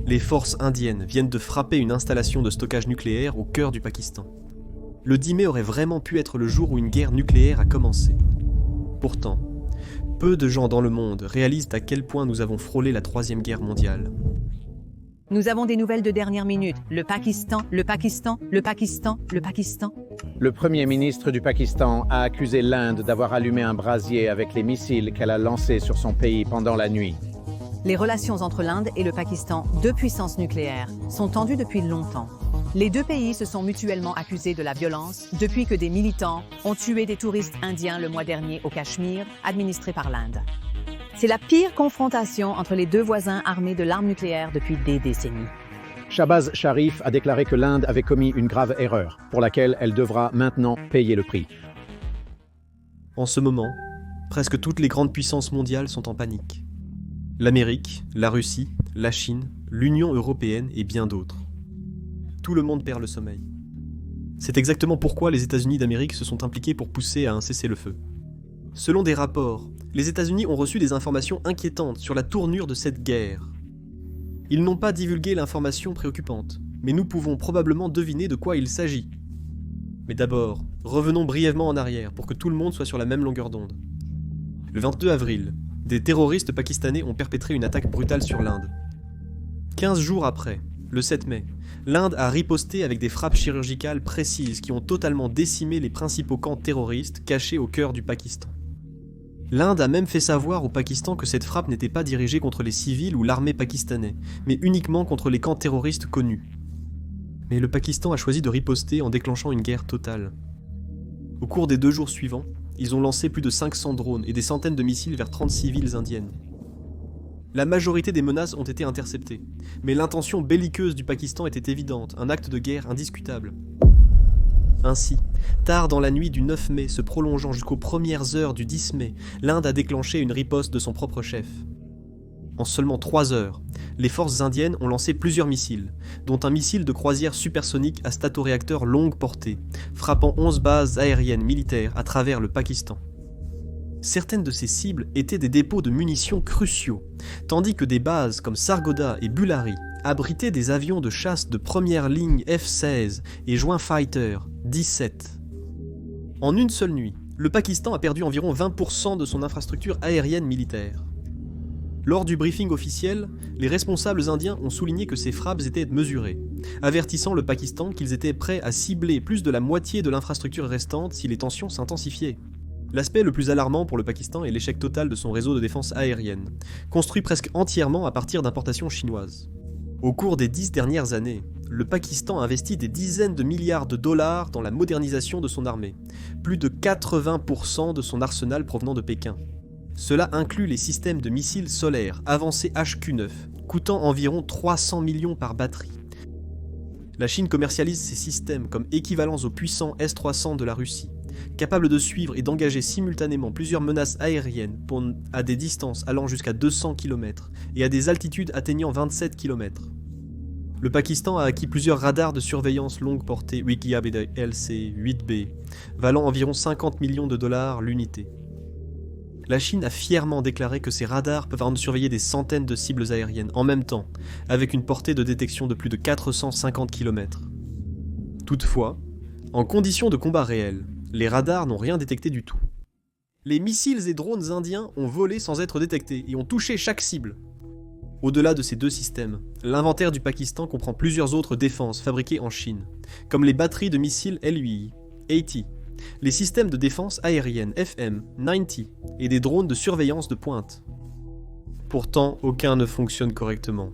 les forces indiennes viennent de frapper une installation de stockage nucléaire au cœur du Pakistan. Le 10 mai aurait vraiment pu être le jour où une guerre nucléaire a commencé. Pourtant, peu de gens dans le monde réalisent à quel point nous avons frôlé la Troisième Guerre mondiale. Nous avons des nouvelles de dernière minute. Le Pakistan. Le Premier ministre du Pakistan a accusé l'Inde d'avoir allumé un brasier avec les missiles qu'elle a lancés sur son pays pendant la nuit. Les relations entre l'Inde et le Pakistan, deux puissances nucléaires, sont tendues depuis longtemps. Les deux pays se sont mutuellement accusés de la violence depuis que des militants ont tué des touristes indiens le mois dernier au Cachemire, administré par l'Inde. C'est la pire confrontation entre les deux voisins armés de l'arme nucléaire depuis des décennies. Shahbaz Sharif a déclaré que l'Inde avait commis une grave erreur, pour laquelle elle devra maintenant payer le prix. En ce moment, presque toutes les grandes puissances mondiales sont en panique. L'Amérique, la Russie, la Chine, l'Union européenne et bien d'autres. Tout le monde perd le sommeil. C'est exactement pourquoi les États-Unis d'Amérique se sont impliqués pour pousser à un cessez-le-feu. Selon des rapports, les États-Unis ont reçu des informations inquiétantes sur la tournure de cette guerre. Ils n'ont pas divulgué l'information préoccupante, mais nous pouvons probablement deviner de quoi il s'agit. Mais d'abord, revenons brièvement en arrière pour que tout le monde soit sur la même longueur d'onde. Le 22 avril, des terroristes pakistanais ont perpétré une attaque brutale sur l'Inde. 15 jours après, le 7 mai, l'Inde a riposté avec des frappes chirurgicales précises qui ont totalement décimé les principaux camps terroristes cachés au cœur du Pakistan. L'Inde a même fait savoir au Pakistan que cette frappe n'était pas dirigée contre les civils ou l'armée pakistanais, mais uniquement contre les camps terroristes connus. Mais le Pakistan a choisi de riposter en déclenchant une guerre totale. Au cours des 2 jours suivants, ils ont lancé plus de 500 drones et des centaines de missiles vers 30 villes indiennes. La majorité des menaces ont été interceptées, mais l'intention belliqueuse du Pakistan était évidente, un acte de guerre indiscutable. Ainsi, tard dans la nuit du 9 mai, se prolongeant jusqu'aux premières heures du 10 mai, l'Inde a déclenché une riposte de son propre chef. En seulement 3 heures, les forces indiennes ont lancé plusieurs missiles, dont un missile de croisière supersonique à statoréacteur longue portée, frappant 11 bases aériennes militaires à travers le Pakistan. Certaines de ces cibles étaient des dépôts de munitions cruciaux, tandis que des bases comme Sargodha et Bullari abritaient des avions de chasse de première ligne F-16 et Joint Fighter 17. En une seule nuit, le Pakistan a perdu environ 20% de son infrastructure aérienne militaire. Lors du briefing officiel, les responsables indiens ont souligné que ces frappes étaient mesurées, avertissant le Pakistan qu'ils étaient prêts à cibler plus de la moitié de l'infrastructure restante si les tensions s'intensifiaient. L'aspect le plus alarmant pour le Pakistan est l'échec total de son réseau de défense aérienne, construit presque entièrement à partir d'importations chinoises. Au cours des 10 dernières années, le Pakistan a investi des dizaines de milliards de dollars dans la modernisation de son armée, plus de 80% de son arsenal provenant de Pékin. Cela inclut les systèmes de missiles solaires avancés HQ-9, coûtant environ 300 millions par batterie. La Chine commercialise ces systèmes comme équivalents aux puissants S-300 de la Russie, capables de suivre et d'engager simultanément plusieurs menaces aériennes à des distances allant jusqu'à 200 km et à des altitudes atteignant 27 km. Le Pakistan a acquis plusieurs radars de surveillance longue portée Wikiab et LC-8B, valant environ 50 millions de dollars l'unité. La Chine a fièrement déclaré que ces radars peuvent surveiller des centaines de cibles aériennes en même temps, avec une portée de détection de plus de 450 km. Toutefois, en conditions de combat réel, les radars n'ont rien détecté du tout. Les missiles et drones indiens ont volé sans être détectés et ont touché chaque cible. Au-delà de ces 2 systèmes, l'inventaire du Pakistan comprend plusieurs autres défenses fabriquées en Chine, comme les batteries de missiles LUI, 80, les systèmes de défense aérienne FM-90 et des drones de surveillance de pointe. Pourtant, aucun ne fonctionne correctement.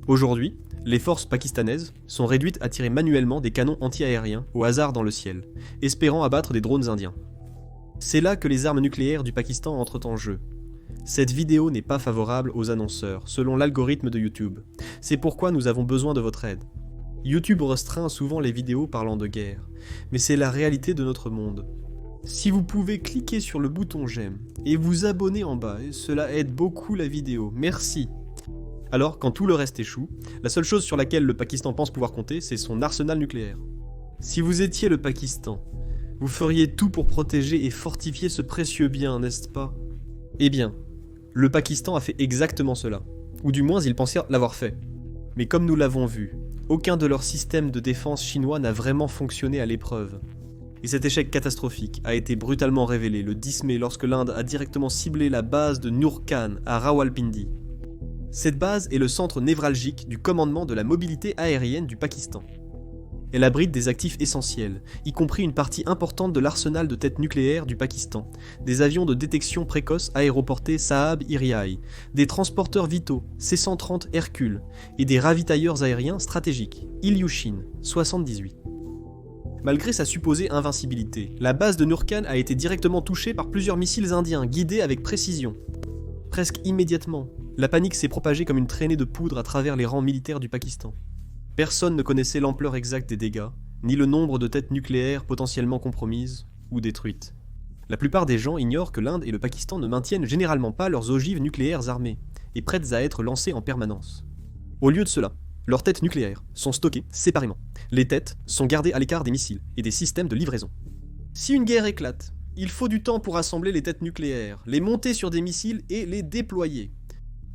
Aujourd'hui, les forces pakistanaises sont réduites à tirer manuellement des canons anti-aériens au hasard dans le ciel, espérant abattre des drones indiens. C'est là que les armes nucléaires du Pakistan entrent en jeu. Cette vidéo n'est pas favorable aux annonceurs, selon l'algorithme de YouTube. C'est pourquoi nous avons besoin de votre aide. YouTube restreint souvent les vidéos parlant de guerre, mais c'est la réalité de notre monde. Si vous pouvez cliquer sur le bouton j'aime et vous abonner en bas, cela aide beaucoup la vidéo, merci. Alors, quand tout le reste échoue, la seule chose sur laquelle le Pakistan pense pouvoir compter, c'est son arsenal nucléaire. Si vous étiez le Pakistan, vous feriez tout pour protéger et fortifier ce précieux bien, n'est-ce pas? Eh bien, le Pakistan a fait exactement cela, ou du moins il pensait l'avoir fait. Mais comme nous l'avons vu, aucun de leurs systèmes de défense chinois n'a vraiment fonctionné à l'épreuve. Et cet échec catastrophique a été brutalement révélé le 10 mai lorsque l'Inde a directement ciblé la base de Nur Khan à Rawalpindi. Cette base est le centre névralgique du commandement de la mobilité aérienne du Pakistan. Elle abrite des actifs essentiels, y compris une partie importante de l'arsenal de têtes nucléaires du Pakistan, des avions de détection précoce aéroportés Saab-Iriai, des transporteurs vitaux C-130 Hercule et des ravitailleurs aériens stratégiques Ilyushin 78. Malgré sa supposée invincibilité, la base de Nur Khan a été directement touchée par plusieurs missiles indiens guidés avec précision. Presque immédiatement, la panique s'est propagée comme une traînée de poudre à travers les rangs militaires du Pakistan. Personne ne connaissait l'ampleur exacte des dégâts, ni le nombre de têtes nucléaires potentiellement compromises ou détruites. La plupart des gens ignorent que l'Inde et le Pakistan ne maintiennent généralement pas leurs ogives nucléaires armées, et prêtes à être lancées en permanence. Au lieu de cela, leurs têtes nucléaires sont stockées séparément. Les têtes sont gardées à l'écart des missiles et des systèmes de livraison. Si une guerre éclate, il faut du temps pour assembler les têtes nucléaires, les monter sur des missiles et les déployer.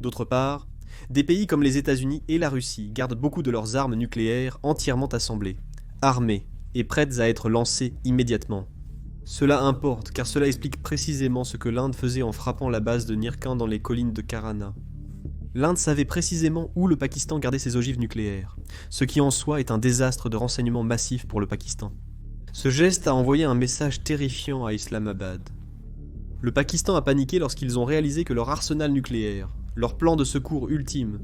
D'autre part, des pays comme les États-Unis et la Russie gardent beaucoup de leurs armes nucléaires entièrement assemblées, armées et prêtes à être lancées immédiatement. Cela importe car cela explique précisément ce que l'Inde faisait en frappant la base de Nur Khan dans les collines de Karana. L'Inde savait précisément où le Pakistan gardait ses ogives nucléaires, ce qui en soi est un désastre de renseignement massif pour le Pakistan. Ce geste a envoyé un message terrifiant à Islamabad. Le Pakistan a paniqué lorsqu'ils ont réalisé que leur arsenal nucléaire, leur plan de secours ultime,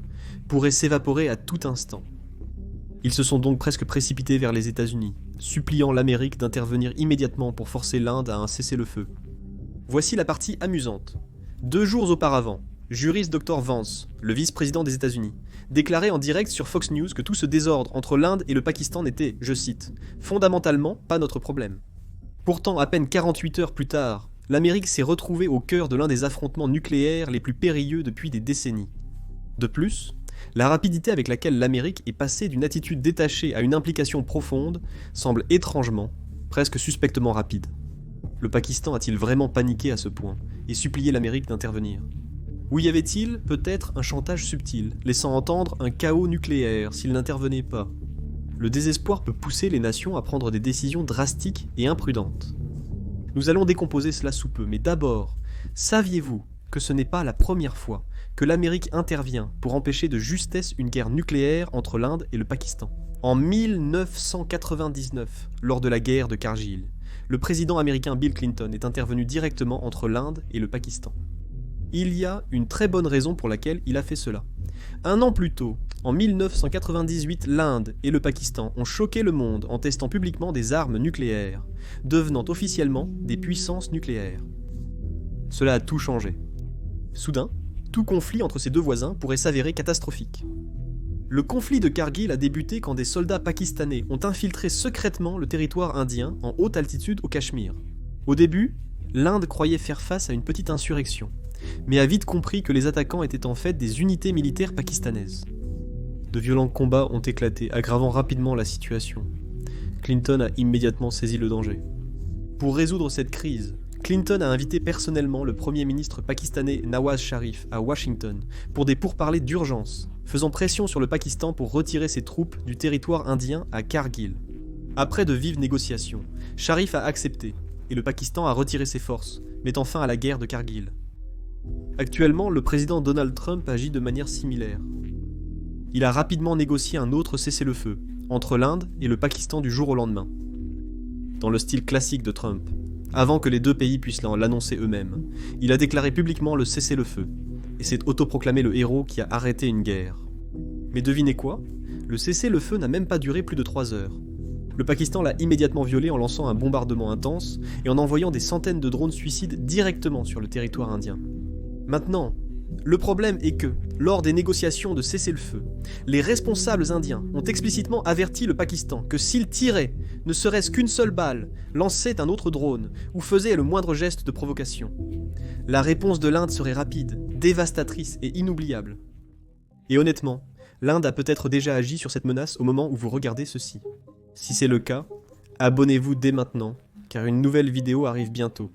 pourrait s'évaporer à tout instant. Ils se sont donc presque précipités vers les États-Unis, suppliant l'Amérique d'intervenir immédiatement pour forcer l'Inde à un cessez-le-feu. Voici la partie amusante. 2 jours auparavant, Juris Dr. Vance, le vice-président des États-Unis, déclarait en direct sur Fox News que tout ce désordre entre l'Inde et le Pakistan n'était, je cite, « fondamentalement pas notre problème ». Pourtant, à peine 48 heures plus tard, l'Amérique s'est retrouvée au cœur de l'un des affrontements nucléaires les plus périlleux depuis des décennies. De plus, la rapidité avec laquelle l'Amérique est passée d'une attitude détachée à une implication profonde semble étrangement, presque suspectement rapide. Le Pakistan a-t-il vraiment paniqué à ce point et supplié l'Amérique d'intervenir ? Ou y avait-il peut-être un chantage subtil, laissant entendre un chaos nucléaire s'il n'intervenait pas ? Le désespoir peut pousser les nations à prendre des décisions drastiques et imprudentes. Nous allons décomposer cela sous peu, mais d'abord, saviez-vous que ce n'est pas la première fois que l'Amérique intervient pour empêcher de justesse une guerre nucléaire entre l'Inde et le Pakistan ? En 1999, lors de la guerre de Kargil, le président américain Bill Clinton est intervenu directement entre l'Inde et le Pakistan. Il y a une très bonne raison pour laquelle il a fait cela. 1 an plus tôt, en 1998, l'Inde et le Pakistan ont choqué le monde en testant publiquement des armes nucléaires, devenant officiellement des puissances nucléaires. Cela a tout changé. Soudain, tout conflit entre ces deux voisins pourrait s'avérer catastrophique. Le conflit de Kargil a débuté quand des soldats pakistanais ont infiltré secrètement le territoire indien en haute altitude au Cachemire. Au début, l'Inde croyait faire face à une petite insurrection, mais a vite compris que les attaquants étaient en fait des unités militaires pakistanaises. De violents combats ont éclaté, aggravant rapidement la situation. Clinton a immédiatement saisi le danger. Pour résoudre cette crise, Clinton a invité personnellement le premier ministre pakistanais Nawaz Sharif à Washington pour des pourparlers d'urgence, faisant pression sur le Pakistan pour retirer ses troupes du territoire indien à Kargil. Après de vives négociations, Sharif a accepté, et le Pakistan a retiré ses forces, mettant fin à la guerre de Kargil. Actuellement, le président Donald Trump agit de manière similaire. Il a rapidement négocié un autre cessez-le-feu, entre l'Inde et le Pakistan du jour au lendemain. Dans le style classique de Trump, avant que les deux pays puissent l'annoncer eux-mêmes, il a déclaré publiquement le cessez-le-feu, et s'est autoproclamé le héros qui a arrêté une guerre. Mais devinez quoi ? Le cessez-le-feu n'a même pas duré plus de 3 heures. Le Pakistan l'a immédiatement violé en lançant un bombardement intense et en envoyant des centaines de drones suicides directement sur le territoire indien. Maintenant, le problème est que, lors des négociations de cessez-le-feu, les responsables indiens ont explicitement averti le Pakistan que s'il tirait, ne serait-ce qu'une seule balle, lançait un autre drone ou faisait le moindre geste de provocation. La réponse de l'Inde serait rapide, dévastatrice et inoubliable. Et honnêtement, l'Inde a peut-être déjà agi sur cette menace au moment où vous regardez ceci. Si c'est le cas, abonnez-vous dès maintenant, car une nouvelle vidéo arrive bientôt.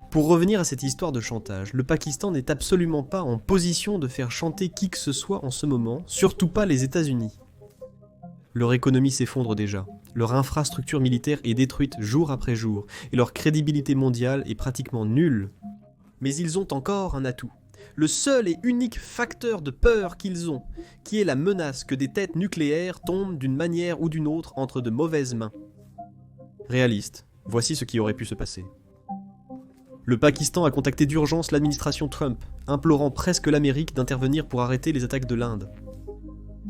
Pour revenir à cette histoire de chantage, le Pakistan n'est absolument pas en position de faire chanter qui que ce soit en ce moment, surtout pas les États-Unis. Leur économie s'effondre déjà, leur infrastructure militaire est détruite jour après jour, et leur crédibilité mondiale est pratiquement nulle. Mais ils ont encore un atout. Le seul et unique facteur de peur qu'ils ont, qui est la menace que des têtes nucléaires tombent d'une manière ou d'une autre entre de mauvaises mains. Réaliste, voici ce qui aurait pu se passer. Le Pakistan a contacté d'urgence l'administration Trump, implorant presque l'Amérique d'intervenir pour arrêter les attaques de l'Inde.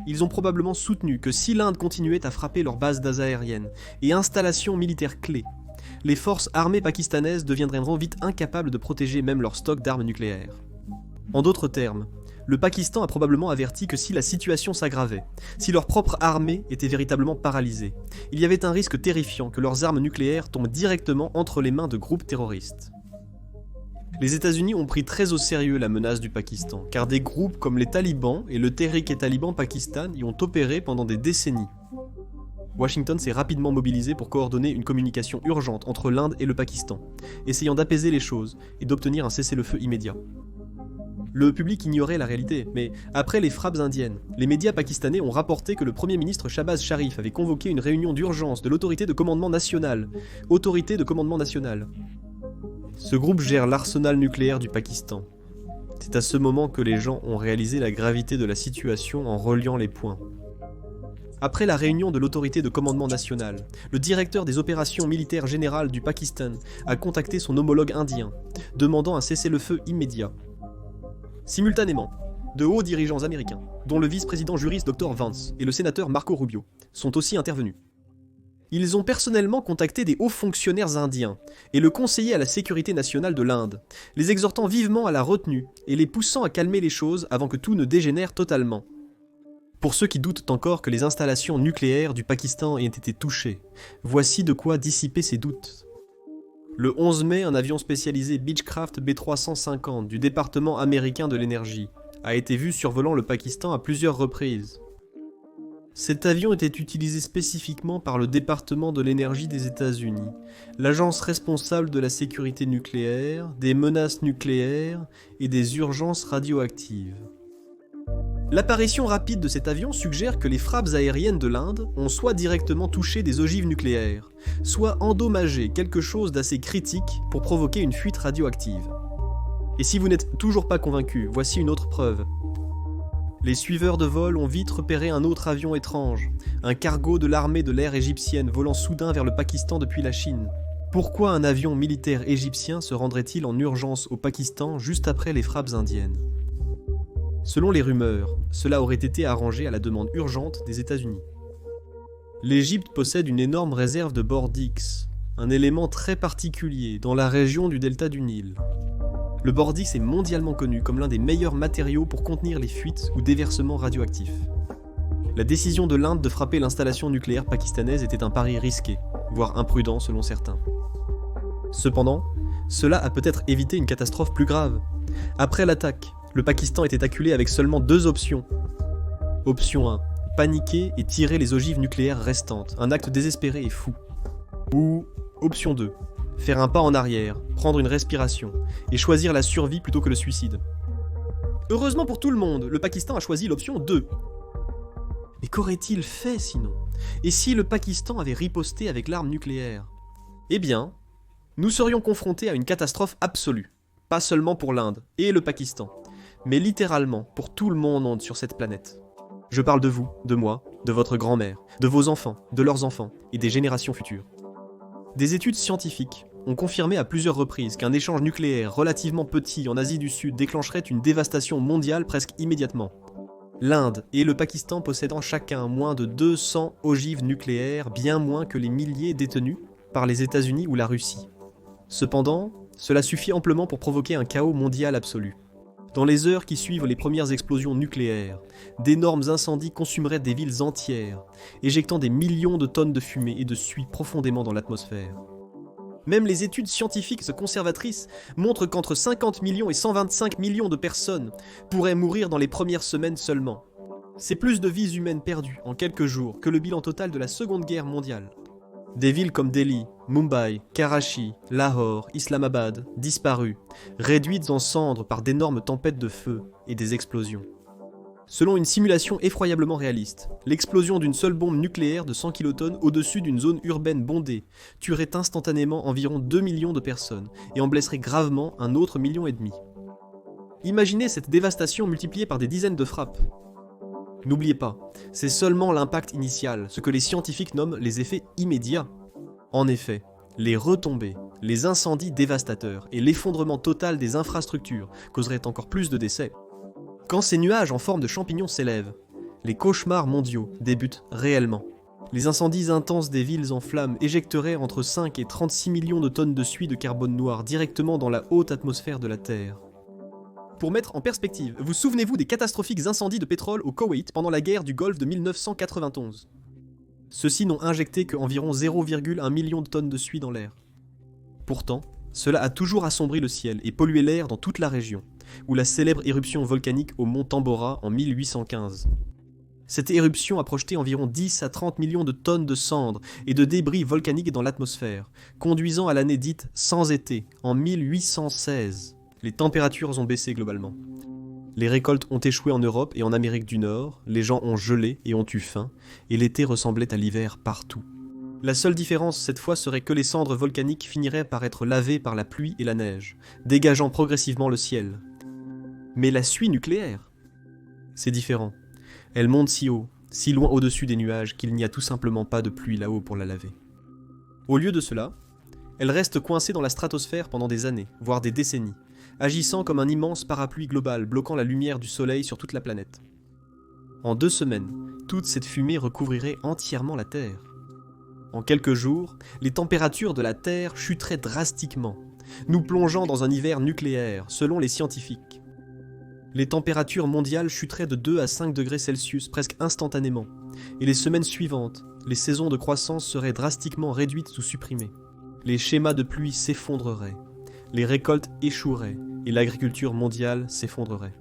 Ils ont probablement soutenu que si l'Inde continuait à frapper leurs bases aériennes et installations militaires clés, les forces armées pakistanaises deviendraient vite incapables de protéger même leur stock d'armes nucléaires. En d'autres termes, le Pakistan a probablement averti que si la situation s'aggravait, si leur propre armée était véritablement paralysée, il y avait un risque terrifiant que leurs armes nucléaires tombent directement entre les mains de groupes terroristes. Les États-Unis ont pris très au sérieux la menace du Pakistan, car des groupes comme les talibans et le Tehrik-e-Taliban Pakistan y ont opéré pendant des décennies. Washington s'est rapidement mobilisé pour coordonner une communication urgente entre l'Inde et le Pakistan, essayant d'apaiser les choses et d'obtenir un cessez-le-feu immédiat. Le public ignorait la réalité, mais après les frappes indiennes, les médias pakistanais ont rapporté que le Premier ministre Shahbaz Sharif avait convoqué une réunion d'urgence de l'autorité de commandement national. Ce groupe gère l'arsenal nucléaire du Pakistan. C'est à ce moment que les gens ont réalisé la gravité de la situation en reliant les points. Après la réunion de l'autorité de commandement national, le directeur des opérations militaires générales du Pakistan a contacté son homologue indien, demandant un cessez-le-feu immédiat. Simultanément, de hauts dirigeants américains, dont le vice-président juriste Dr. Vance et le sénateur Marco Rubio, sont aussi intervenus. Ils ont personnellement contacté des hauts fonctionnaires indiens et le conseiller à la sécurité nationale de l'Inde, les exhortant vivement à la retenue et les poussant à calmer les choses avant que tout ne dégénère totalement. Pour ceux qui doutent encore que les installations nucléaires du Pakistan aient été touchées, voici de quoi dissiper ces doutes. Le 11 mai, un avion spécialisé Beechcraft B350 du département américain de l'énergie a été vu survolant le Pakistan à plusieurs reprises. Cet avion était utilisé spécifiquement par le département de l'énergie des États-Unis, l'agence responsable de la sécurité nucléaire, des menaces nucléaires et des urgences radioactives. L'apparition rapide de cet avion suggère que les frappes aériennes de l'Inde ont soit directement touché des ogives nucléaires, soit endommagé quelque chose d'assez critique pour provoquer une fuite radioactive. Et si vous n'êtes toujours pas convaincu, voici une autre preuve. Les suiveurs de vol ont vite repéré un autre avion étrange, un cargo de l'armée de l'air égyptienne volant soudain vers le Pakistan depuis la Chine. Pourquoi un avion militaire égyptien se rendrait-il en urgence au Pakistan juste après les frappes indiennes ? Selon les rumeurs, cela aurait été arrangé à la demande urgente des États-Unis. L'Égypte possède une énorme réserve de bordix, un élément très particulier dans la région du delta du Nil. Le bordix est mondialement connu comme l'un des meilleurs matériaux pour contenir les fuites ou déversements radioactifs. La décision de l'Inde de frapper l'installation nucléaire pakistanaise était un pari risqué, voire imprudent selon certains. Cependant, cela a peut-être évité une catastrophe plus grave. Après l'attaque, le Pakistan était acculé avec seulement 2 options. Option 1, paniquer et tirer les ogives nucléaires restantes, un acte désespéré et fou. Ou option 2, faire un pas en arrière, prendre une respiration, et choisir la survie plutôt que le suicide. Heureusement pour tout le monde, le Pakistan a choisi l'option 2. Mais qu'aurait-il fait sinon ? Et si le Pakistan avait riposté avec l'arme nucléaire ? Eh bien, nous serions confrontés à une catastrophe absolue. Pas seulement pour l'Inde et le Pakistan, mais littéralement pour tout le monde sur cette planète. Je parle de vous, de moi, de votre grand-mère, de vos enfants, de leurs enfants et des générations futures. Des études scientifiques ont confirmé à plusieurs reprises qu'un échange nucléaire relativement petit en Asie du Sud déclencherait une dévastation mondiale presque immédiatement. L'Inde et le Pakistan possédant chacun moins de 200 ogives nucléaires, bien moins que les milliers détenus par les États-Unis ou la Russie. Cependant, cela suffit amplement pour provoquer un chaos mondial absolu. Dans les heures qui suivent les premières explosions nucléaires, d'énormes incendies consumeraient des villes entières, éjectant des millions de tonnes de fumée et de suie profondément dans l'atmosphère. Même les études scientifiques conservatrices montrent qu'entre 50 millions et 125 millions de personnes pourraient mourir dans les premières semaines seulement. C'est plus de vies humaines perdues en quelques jours que le bilan total de la Seconde Guerre mondiale. Des villes comme Delhi, Mumbai, Karachi, Lahore, Islamabad, disparues, réduites en cendres par d'énormes tempêtes de feu et des explosions. Selon une simulation effroyablement réaliste, l'explosion d'une seule bombe nucléaire de 100 kilotonnes au-dessus d'une zone urbaine bondée tuerait instantanément environ 2 millions de personnes et en blesserait gravement un autre 1,5 million. Imaginez cette dévastation multipliée par des dizaines de frappes. N'oubliez pas, c'est seulement l'impact initial, ce que les scientifiques nomment les effets immédiats. En effet, les retombées, les incendies dévastateurs et l'effondrement total des infrastructures causeraient encore plus de décès. Quand ces nuages en forme de champignons s'élèvent, les cauchemars mondiaux débutent réellement. Les incendies intenses des villes en flammes éjecteraient entre 5 et 36 millions de tonnes de suie de carbone noir directement dans la haute atmosphère de la Terre. Pour mettre en perspective, vous souvenez-vous des catastrophiques incendies de pétrole au Koweït pendant la guerre du Golfe de 1991 ? Ceux-ci n'ont injecté qu'environ 0,1 million de tonnes de suie dans l'air. Pourtant, cela a toujours assombri le ciel et pollué l'air dans toute la région, où la célèbre éruption volcanique au mont Tambora en 1815. Cette éruption a projeté environ 10 à 30 millions de tonnes de cendres et de débris volcaniques dans l'atmosphère, conduisant à l'année dite sans été, en 1816. Les températures ont baissé globalement. Les récoltes ont échoué en Europe et en Amérique du Nord, les gens ont gelé et ont eu faim, et l'été ressemblait à l'hiver partout. La seule différence cette fois serait que les cendres volcaniques finiraient par être lavées par la pluie et la neige, dégageant progressivement le ciel. Mais la suie nucléaire, c'est différent. Elle monte si haut, si loin au-dessus des nuages qu'il n'y a tout simplement pas de pluie là-haut pour la laver. Au lieu de cela, elle reste coincée dans la stratosphère pendant des années, voire des décennies, agissant comme un immense parapluie global bloquant la lumière du soleil sur toute la planète. En 2 semaines, toute cette fumée recouvrirait entièrement la Terre. En quelques jours, les températures de la Terre chuteraient drastiquement, nous plongeant dans un hiver nucléaire, selon les scientifiques. Les températures mondiales chuteraient de 2 à 5 degrés Celsius presque instantanément, et les semaines suivantes, les saisons de croissance seraient drastiquement réduites ou supprimées. Les schémas de pluie s'effondreraient, les récoltes échoueraient, et l'agriculture mondiale s'effondrerait.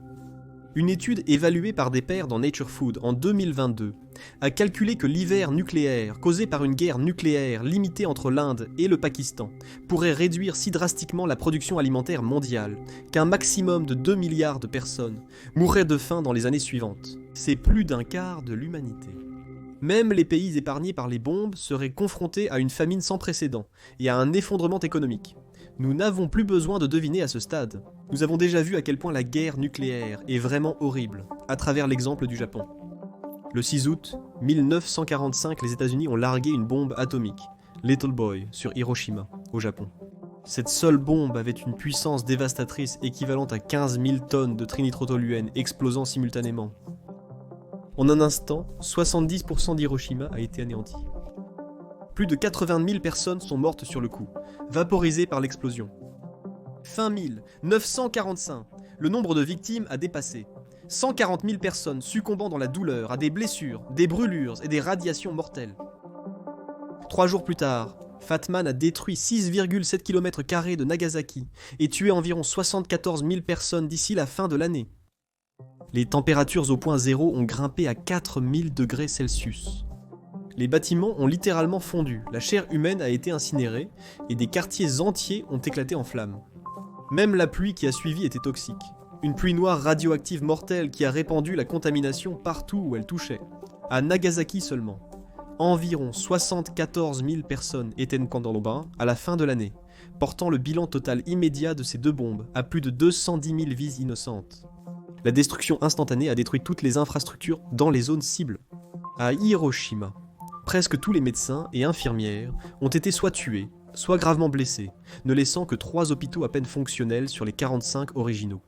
Une étude évaluée par des pairs dans Nature Food en 2022 a calculé que l'hiver nucléaire, causé par une guerre nucléaire limitée entre l'Inde et le Pakistan, pourrait réduire si drastiquement la production alimentaire mondiale qu'un maximum de 2 milliards de personnes mourraient de faim dans les années suivantes. C'est plus d'un quart de l'humanité. Même les pays épargnés par les bombes seraient confrontés à une famine sans précédent et à un effondrement économique. Nous n'avons plus besoin de deviner à ce stade. Nous avons déjà vu à quel point la guerre nucléaire est vraiment horrible, à travers l'exemple du Japon. Le 6 août 1945, les États-Unis ont largué une bombe atomique, Little Boy, sur Hiroshima, au Japon. Cette seule bombe avait une puissance dévastatrice équivalente à 15 000 tonnes de trinitrotoluène explosant simultanément. En un instant, 70% d'Hiroshima a été anéanti. Plus de 80 000 personnes sont mortes sur le coup, vaporisées par l'explosion. Fin 1945, le nombre de victimes a dépassé. 140 000 personnes succombant dans la douleur à des blessures, des brûlures et des radiations mortelles. 3 jours plus tard, Fatman a détruit 6,7 km² de Nagasaki et tué environ 74 000 personnes d'ici la fin de l'année. Les températures au point zéro ont grimpé à 4000 degrés Celsius. Les bâtiments ont littéralement fondu, la chair humaine a été incinérée et des quartiers entiers ont éclaté en flammes. Même la pluie qui a suivi était toxique. Une pluie noire radioactive mortelle qui a répandu la contamination partout où elle touchait. À Nagasaki seulement, environ 74 000 personnes étaient dans le bain à la fin de l'année, portant le bilan total immédiat de ces 2 bombes à plus de 210 000 vies innocentes. La destruction instantanée a détruit toutes les infrastructures dans les zones cibles. À Hiroshima, presque tous les médecins et infirmières ont été soit tués, soit gravement blessés, ne laissant que 3 hôpitaux à peine fonctionnels sur les 45 originaux.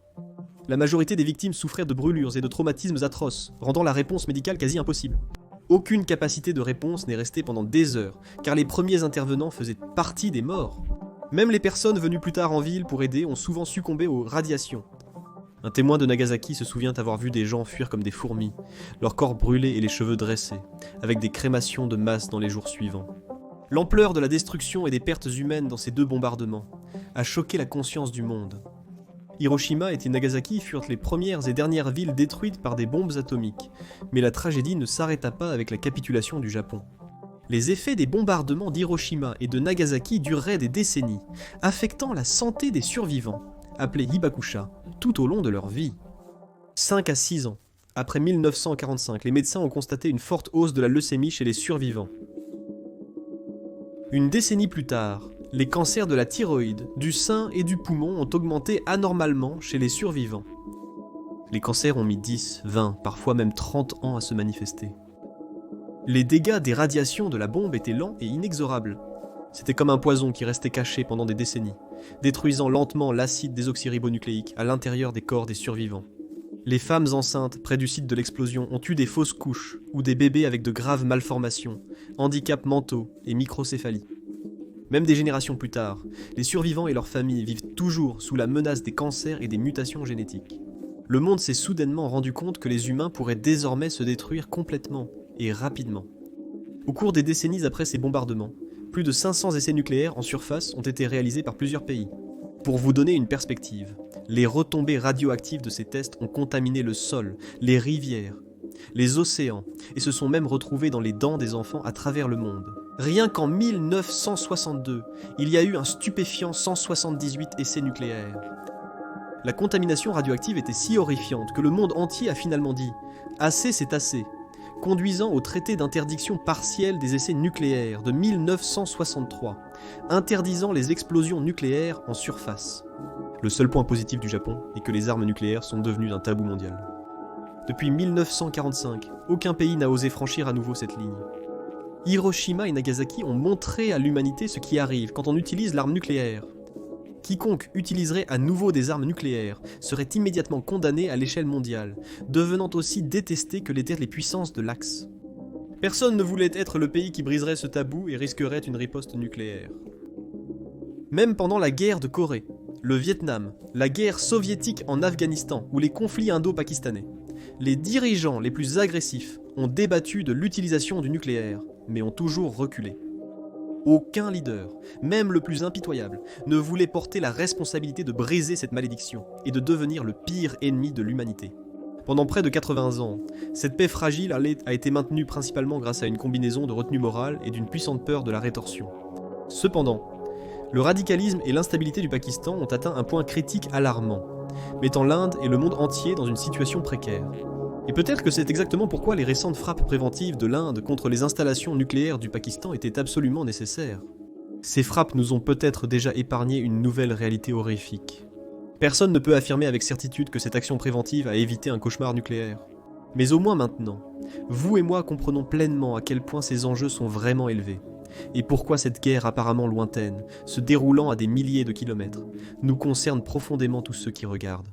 La majorité des victimes souffraient de brûlures et de traumatismes atroces, rendant la réponse médicale quasi impossible. Aucune capacité de réponse n'est restée pendant des heures, car les premiers intervenants faisaient partie des morts. Même les personnes venues plus tard en ville pour aider ont souvent succombé aux radiations. Un témoin de Nagasaki se souvient avoir vu des gens fuir comme des fourmis, leurs corps brûlés et les cheveux dressés, avec des crémations de masse dans les jours suivants. L'ampleur de la destruction et des pertes humaines dans ces 2 bombardements a choqué la conscience du monde. Hiroshima et Nagasaki furent les premières et dernières villes détruites par des bombes atomiques, mais la tragédie ne s'arrêta pas avec la capitulation du Japon. Les effets des bombardements d'Hiroshima et de Nagasaki dureraient des décennies, affectant la santé des survivants, appelés hibakusha, tout au long de leur vie. 5 à 6 ans, après 1945, les médecins ont constaté une forte hausse de la leucémie chez les survivants. Une décennie plus tard, les cancers de la thyroïde, du sein et du poumon ont augmenté anormalement chez les survivants. Les cancers ont mis 10, 20, parfois même 30 ans à se manifester. Les dégâts des radiations de la bombe étaient lents et inexorables. C'était comme un poison qui restait caché pendant des décennies, détruisant lentement l'acide désoxyribonucléique à l'intérieur des corps des survivants. Les femmes enceintes près du site de l'explosion ont eu des fausses couches ou des bébés avec de graves malformations, handicaps mentaux et microcéphalie. Même des générations plus tard, les survivants et leurs familles vivent toujours sous la menace des cancers et des mutations génétiques. Le monde s'est soudainement rendu compte que les humains pourraient désormais se détruire complètement et rapidement. Au cours des décennies après ces bombardements, plus de 500 essais nucléaires en surface ont été réalisés par plusieurs pays. Pour vous donner une perspective, les retombées radioactives de ces tests ont contaminé le sol, les rivières, les océans, et se sont même retrouvées dans les dents des enfants à travers le monde. Rien qu'en 1962, il y a eu un stupéfiant 178 essais nucléaires. La contamination radioactive était si horrifiante que le monde entier a finalement dit « Assez, c'est assez », conduisant au traité d'interdiction partielle des essais nucléaires de 1963, interdisant les explosions nucléaires en surface. Le seul point positif du Japon est que les armes nucléaires sont devenues un tabou mondial. Depuis 1945, aucun pays n'a osé franchir à nouveau cette ligne. Hiroshima et Nagasaki ont montré à l'humanité ce qui arrive quand on utilise l'arme nucléaire. Quiconque utiliserait à nouveau des armes nucléaires serait immédiatement condamné à l'échelle mondiale, devenant aussi détesté que l'étaient les puissances de l'Axe. Personne ne voulait être le pays qui briserait ce tabou et risquerait une riposte nucléaire. Même pendant la guerre de Corée, le Vietnam, la guerre soviétique en Afghanistan ou les conflits indo-pakistanais, les dirigeants les plus agressifs ont débattu de l'utilisation du nucléaire, mais ont toujours reculé. Aucun leader, même le plus impitoyable, ne voulait porter la responsabilité de briser cette malédiction et de devenir le pire ennemi de l'humanité. Pendant près de 80 ans, cette paix fragile a été maintenue principalement grâce à une combinaison de retenue morale et d'une puissante peur de la rétorsion. Cependant, le radicalisme et l'instabilité du Pakistan ont atteint un point critique alarmant, mettant l'Inde et le monde entier dans une situation précaire. Et peut-être que c'est exactement pourquoi les récentes frappes préventives de l'Inde contre les installations nucléaires du Pakistan étaient absolument nécessaires. Ces frappes nous ont peut-être déjà épargné une nouvelle réalité horrifique. Personne ne peut affirmer avec certitude que cette action préventive a évité un cauchemar nucléaire. Mais au moins maintenant, vous et moi comprenons pleinement à quel point ces enjeux sont vraiment élevés, et pourquoi cette guerre apparemment lointaine, se déroulant à des milliers de kilomètres, nous concerne profondément tous ceux qui regardent.